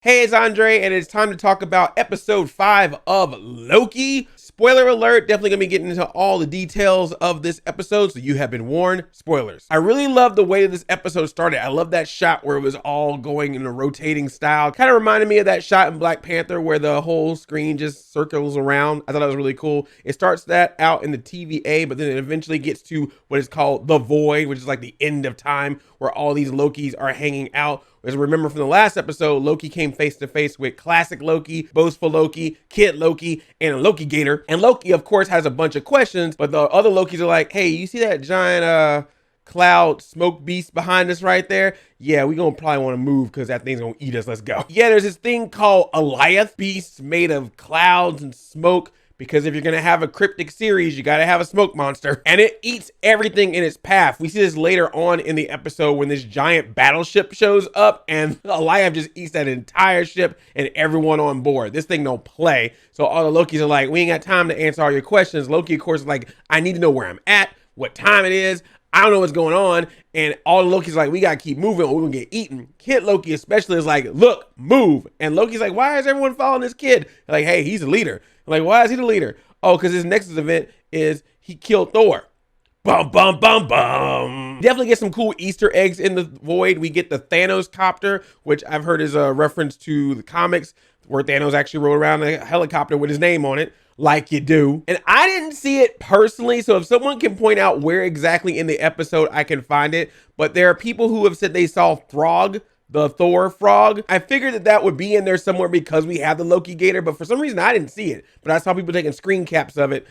Hey, it's Andre, and it's time to talk about episode 5 of Loki. Spoiler alert, definitely gonna be getting into all the details of this episode, so you have been warned. Spoilers. I really love the way this episode started. I love that shot where it was all going in a rotating style. Kind of reminded me of that shot in Black Panther where the whole screen just circles around. I thought that was really cool. It starts that out in the TVA, but then it eventually gets to what is called the Void, which is like the end of time, where all these Lokis are hanging out. As remember from the last episode, Loki came face to face with classic Loki, Boastful Loki, Kid Loki, and a Loki Gator. And Loki, of course, has a bunch of questions, but the other Lokis are like, hey, you see that giant cloud smoke beast behind us right there? Yeah, we gonna probably want to move because that thing's gonna eat us. Let's go. Yeah, there's this thing called Goliath beasts made of clouds and smoke. Because if you're going to have a cryptic series, you got to have a smoke monster. And it eats everything in its path. We see this later on in the episode when this giant battleship shows up and Goliath just eats that entire ship and everyone on board. This thing don't play. So all the Lokis are like, we ain't got time to answer all your questions. Loki, of course, is like, I need to know where I'm at, what time it is. I don't know what's going on. And all the Loki's like, we got to keep moving or we're going to get eaten. Kid Loki especially is like, look, move. And Loki's like, why is everyone following this kid? They're like, hey, he's the leader. I'm like, why is he the leader? Oh, because his Nexus event is he killed Thor. Bum, bum, bum, bum. Definitely get some cool Easter eggs in the Void. We get the Thanos copter, which I've heard is a reference to the comics where Thanos actually rode around a helicopter with his name on it. Like you do. And I didn't see it personally, so if someone can point out where exactly in the episode I can find it, but there are people who have said they saw Throg, the Thor frog. I figured that that would be in there somewhere because we have the Loki Gator, but for some reason I didn't see it. But I saw people taking screen caps of it.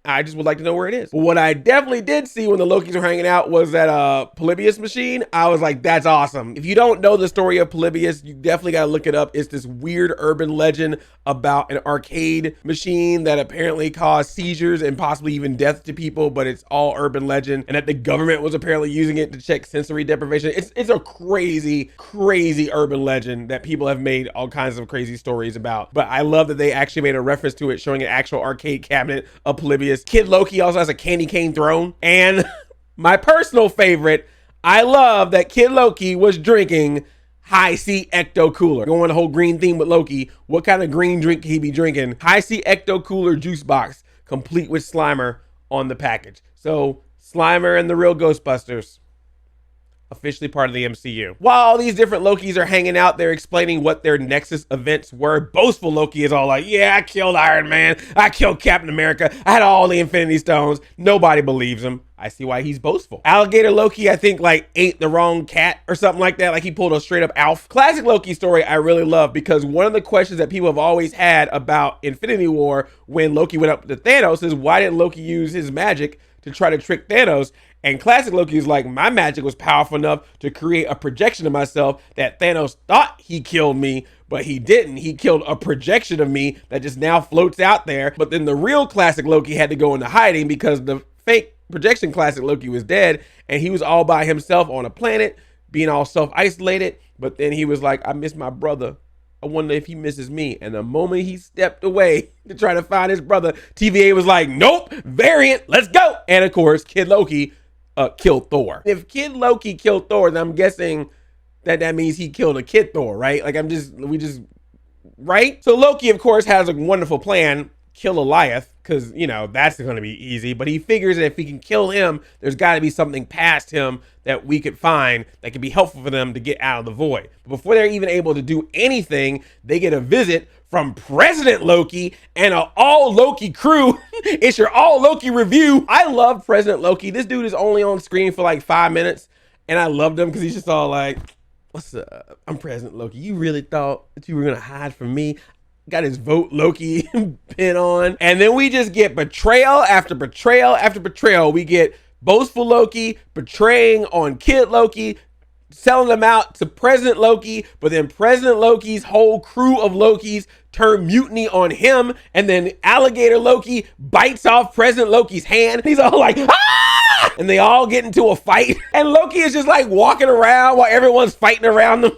I just would like to know where it is. But what I definitely did see when the Lokis were hanging out was that Polybius machine. I was like, that's awesome. If you don't know the story of Polybius, you definitely got to look it up. It's this weird urban legend about an arcade machine that apparently caused seizures and possibly even death to people, but it's all urban legend, and that the government was apparently using it to check sensory deprivation. It's a crazy, crazy urban legend that people have made all kinds of crazy stories about. But I love that they actually made a reference to it, showing an actual arcade cabinet of Polybius. Kid Loki also has a candy cane throne. And my personal favorite, I love that Kid Loki was drinking High C Ecto Cooler. Going the whole green theme with Loki. What kind of green drink could he be drinking? High C Ecto Cooler juice box, complete with Slimer on the package. So Slimer and the real Ghostbusters, officially part of the MCU. While all these different Lokis are hanging out, they're explaining what their Nexus events were. Boastful Loki is all like, yeah, I killed Iron Man. I killed Captain America. I had all the Infinity Stones. Nobody believes him. I see why he's boastful. Alligator Loki, I think, like, ate the wrong cat or something like that. Like, he pulled a straight up Alf. Classic Loki story I really love because one of the questions that people have always had about Infinity War when Loki went up to Thanos is, why didn't Loki use his magic to try to trick Thanos? And classic Loki is like, my magic was powerful enough to create a projection of myself that Thanos thought he killed me, but he didn't. He killed a projection of me that just now floats out there. But then the real classic Loki had to go into hiding because the fake projection classic Loki was dead, and he was all by himself on a planet, being all self-isolated. But then he was like, I miss my brother. I wonder if he misses me. And the moment he stepped away to try to find his brother, TVA was like, nope, variant, let's go. And of course, Kid Loki killed Thor. If Kid Loki killed Thor, then I'm guessing that means he killed a Kid Thor, right? Like right? So Loki, of course, has a wonderful plan, kill Goliath, because, you know, that's going to be easy. But he figures that if he can kill him, there's got to be something past him that we could find that could be helpful for them to get out of the void. But before they're even able to do anything, they get a visit from President Loki and an all Loki crew. It's your all Loki review. I love President Loki. This dude is only on screen for like 5 minutes, and I loved him because he's just all like, what's up? I'm President Loki. You really thought that you were gonna hide from me? Got his vote Loki pin on. And then we just get betrayal after betrayal after betrayal. We get Boastful Loki betraying on Kid Loki, selling them out to President Loki, but then President Loki's whole crew of Lokis turn mutiny on him, and then Alligator Loki bites off President Loki's hand. He's all like, ah! And they all get into a fight, and Loki is just like walking around while everyone's fighting around them.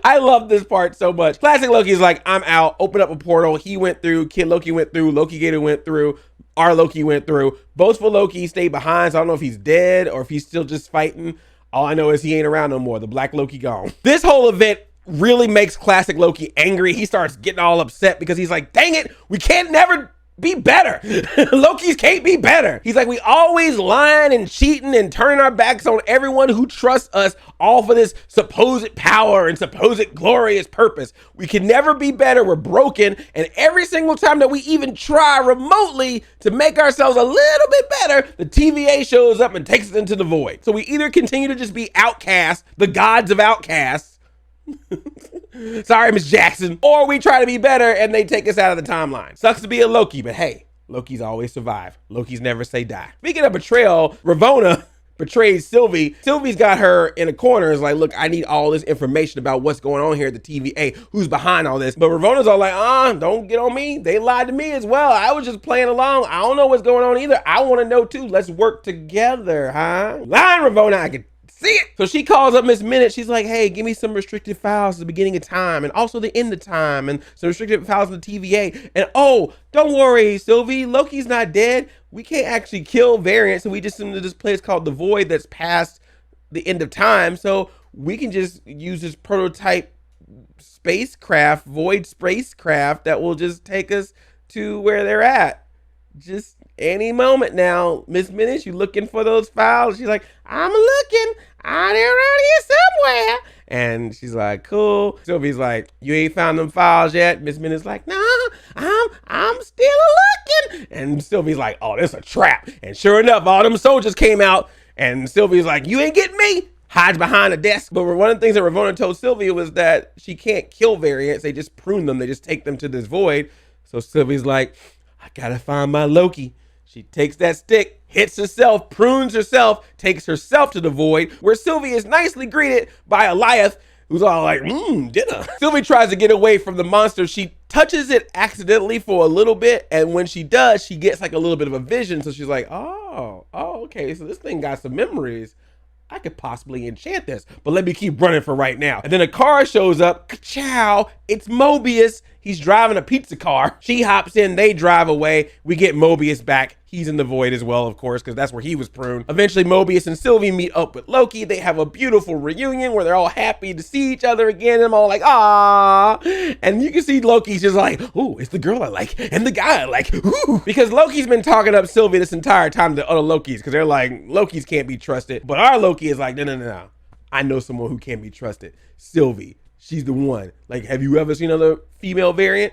I love this part so much. Classic Loki is like, I'm out, open up a portal. He went through, Kid Loki went through, Loki Gator went through, our Loki went through. Boastful Loki stayed behind, so I don't know if he's dead or if he's still just fighting. All I know is he ain't around no more. The Black Loki gone. This whole event really makes classic Loki angry. He starts getting all upset because he's like, dang it, we can't never be better. Loki's can't be better. He's like, we always lying and cheating and turning our backs on everyone who trusts us, all for this supposed power and supposed glorious purpose. We can never be better. We're broken. And every single time that we even try remotely to make ourselves a little bit better, the TVA shows up and takes us into the void. So we either continue to just be outcasts, the gods of outcasts. Sorry, Miss Jackson. Or we try to be better and they take us out of the timeline. Sucks to be a Loki, but hey, Loki's always survive. Loki's never say die. Speaking of betrayal, Ravonna betrays Sylvie. Sylvie's got her in a corner. Is like, look, I need all this information about what's going on here at the TVA. Who's behind all this? But Ravonna's all like, don't get on me. They lied to me as well. I was just playing along. I don't know what's going on either. I want to know too. Let's work together, huh? Lying, Ravonna, I can see it. So she calls up Miss Minute. She's like, hey, give me some restricted files at the beginning of time and also the end of time and some restricted files in the TVA. And oh, don't worry, Sylvie, Loki's not dead. We can't actually kill variants, and we just into this place called the Void that's past the end of time. So we can just use this prototype spacecraft, Void spacecraft, that will just take us to where they're at. Just any moment now. Miss Minute, you looking for those files? She's like, I'm looking. They're around here somewhere. And she's like, cool. Sylvie's like, you ain't found them files yet? Miss Minute's like, no, I'm still looking. And Sylvie's like, oh, this is a trap. And sure enough, all them soldiers came out. And Sylvie's like, you ain't getting me. Hides behind a desk. But one of the things that Ravonna told Sylvia was that she can't kill variants. They just prune them. They just take them to this void. So Sylvie's like, I gotta find my Loki. She takes that stick, hits herself, prunes herself, takes herself to the void, where Sylvie is nicely greeted by Eliath, who's all like, dinner. Sylvie tries to get away from the monster. She touches it accidentally for a little bit, and when she does, she gets like a little bit of a vision. So she's like, oh, okay, so this thing got some memories. I could possibly enchant this, but let me keep running for right now. And then a car shows up. Ka-chow, it's Mobius. He's driving a pizza car. She hops in, they drive away. We get Mobius back. He's in the void as well, of course, because that's where he was pruned. Eventually, Mobius and Sylvie meet up with Loki. They have a beautiful reunion where they're all happy to see each other again. And I'm all like, ah. And you can see Loki's just like, ooh, it's the girl I like and the guy I like. Ooh. Because Loki's been talking up Sylvie this entire time to other Lokis, because they're like, Lokis can't be trusted. But our Loki is like, no. I know someone who can't be trusted. Sylvie. She's the one. Like, have you ever seen another female variant?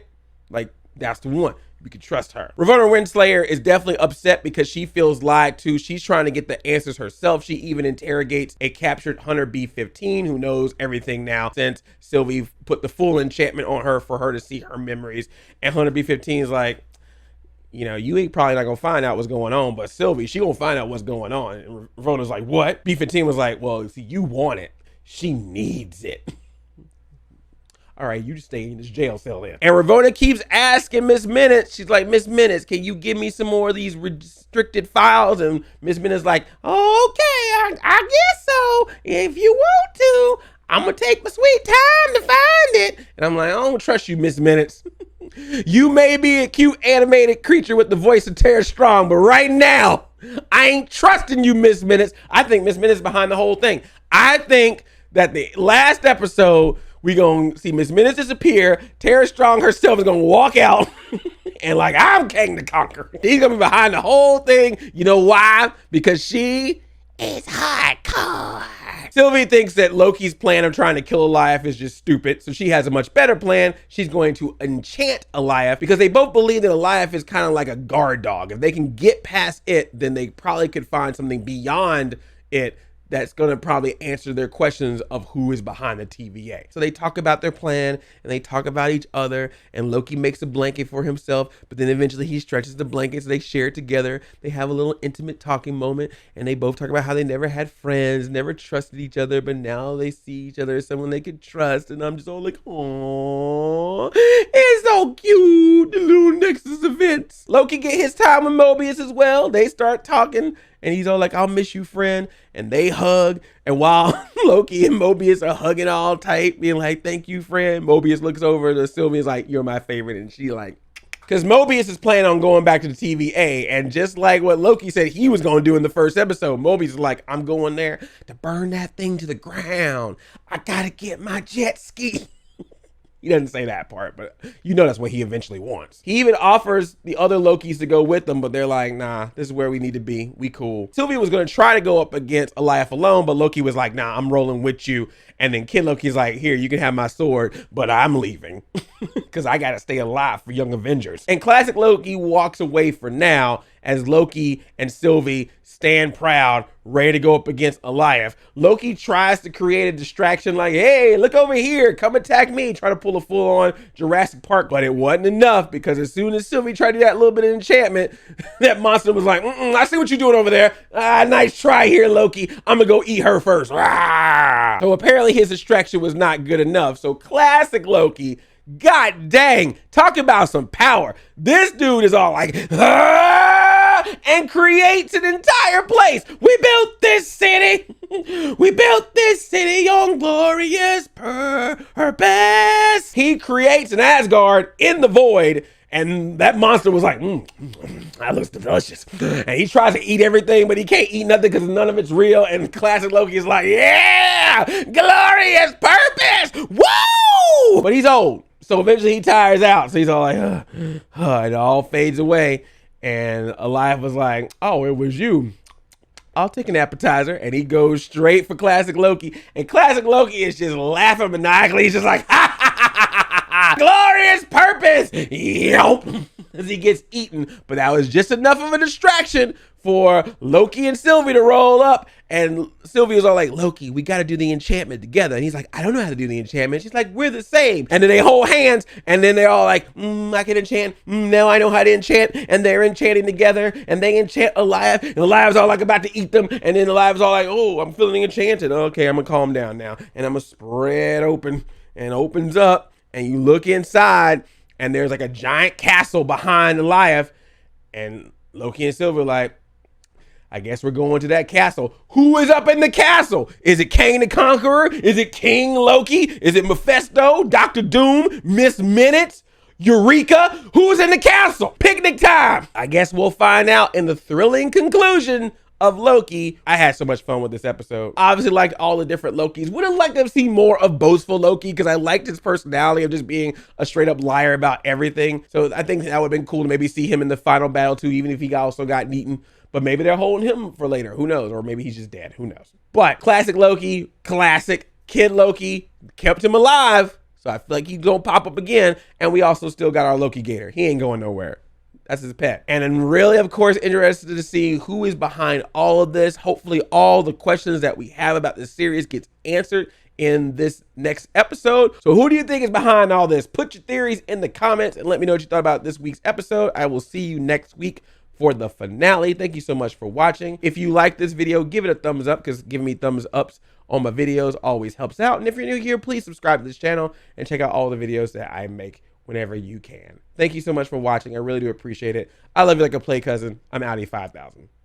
Like, that's the one. We can trust her. Ravonna Renslayer is definitely upset because she feels lied to. She's trying to get the answers herself. She even interrogates a captured Hunter B-15 who knows everything now since Sylvie put the full enchantment on her for her to see her memories. And Hunter B-15 is like, you know, you ain't probably not gonna find out what's going on, but Sylvie, she gonna find out what's going on. And Ravonna's like, what? B-15 was like, well, see, you want it. She needs it. All right, you just stay in this jail cell then. And Ravonna keeps asking Miss Minute. She's like, Miss Minute, can you give me some more of these restricted files? And Miss Minute's like, oh, okay, I guess so. If you want to, I'm gonna take my sweet time to find it. And I'm like, I don't trust you, Miss Minute. You may be a cute animated creature with the voice of Tara Strong, but right now, I ain't trusting you, Miss Minute. I think Miss Minute's behind the whole thing. I think that the last episode, we gonna see Miss Minute disappear. Tara Strong herself is gonna walk out and like, I'm King to conquer. He's gonna be behind the whole thing. You know why? Because she is hardcore. Sylvie thinks that Loki's plan of trying to kill Eliath is just stupid, so she has a much better plan. She's going to enchant Eliath because they both believe that Eliath is kind of like a guard dog. If they can get past it, then they probably could find something beyond it that's going to probably answer their questions of who is behind the TVA. So they talk about their plan and they talk about each other, and Loki makes a blanket for himself, but then eventually he stretches the blanket so they share it together. They have a little intimate talking moment, and they both talk about how they never had friends, never trusted each other, but now they see each other as someone they could trust. And I'm just all like, oh, it's so cute, the little Nexus events. Loki get his time with Mobius as well. They start talking, and he's all like, I'll miss you, friend. And they hug. And while Loki and Mobius are hugging all tight, being like, thank you, friend, Mobius looks over to Sylvia, is like, you're my favorite. And she like, Because Mobius is planning on going back to the TVA, and just like what Loki said he was going to do in the first episode, Mobius is like, I'm going there to burn that thing to the ground. I gotta get my jet ski. He doesn't say that part, but you know that's what he eventually wants. He even offers the other Lokis to go with them, but they're like, nah, this is where we need to be. We cool. Sylvia was going to try to go up against Elias alone, but Loki was like, nah, I'm rolling with you. And then Kid Loki's like, here, you can have my sword, but I'm leaving because I got to stay alive for Young Avengers. And classic Loki walks away for now as Loki and Sylvie stand proud, ready to go up against Elias. Loki tries to create a distraction like, hey, look over here, come attack me. Try to pull a full-on Jurassic Park, but it wasn't enough because as soon as Sylvie tried to do that little bit of enchantment, that monster was like, I see what you're doing over there. Nice try here, Loki. I'm gonna go eat her first. Rah! So apparently his distraction was not good enough. So classic Loki, god dang, talk about some power. This dude is all like, and creates an entire place. We built this city. We built this city on glorious purpose. He creates an Asgard in the void, and that monster was like, that looks delicious. And he tries to eat everything, but he can't eat nothing because none of it's real. And classic Loki is like, yeah, glorious purpose. Woo! But he's old. So eventually he tires out. So he's all like, it all fades away. And Elias was like, oh, it was you. I'll take an appetizer. And he goes straight for classic Loki. And classic Loki is just laughing maniacally. He's just like, ha ha ha ha ha, glorious purpose. Yelp. As he gets eaten. But that was just enough of a distraction for Loki and Sylvie to roll up. And Sylvie was all like, Loki, we got to do the enchantment together. And he's like, I don't know how to do the enchantment. She's like, we're the same. And then they hold hands. And then they're all like, I can enchant. Now I know how to enchant. And they're enchanting together. And they enchant Elias. And Elias all like about to eat them. And then Elias all like, oh, I'm feeling enchanted. Okay, I'm going to calm down now. And I'm going to spread open. And opens up. And you look inside. And there's like a giant castle behind Elias. And Loki and Sylvie are like, I guess we're going to that castle. Who is up in the castle? Is it Kang the Conqueror? Is it King Loki? Is it Mephisto? Dr. Doom? Miss Minutes? Eureka? Who's in the castle? Picnic time. I guess we'll find out in the thrilling conclusion of Loki. I had so much fun with this episode. Obviously liked all the different Lokis. Would have liked to have seen more of Boastful Loki because I liked his personality of just being a straight up liar about everything. So I think that would have been cool to maybe see him in the final battle too, even if he also got eaten. But maybe they're holding him for later. Who knows? Or maybe he's just dead. Who knows? But classic Loki, classic Kid Loki, kept him alive. So I feel like he's going to pop up again. And we also still got our Loki Gator. He ain't going nowhere. That's his pet. And I'm really, of course, interested to see who is behind all of this. Hopefully all the questions that we have about this series gets answered in this next episode. So who do you think is behind all this? Put your theories in the comments and let me know what you thought about this week's episode. I will see you next week for the finale. Thank you so much for watching. If you like this video, give it a thumbs up because giving me thumbs ups on my videos always helps out. And if you're new here, please subscribe to this channel and check out all the videos that I make whenever you can. Thank you so much for watching. I really do appreciate it. I love you like a play cousin. I'm Audi 5000.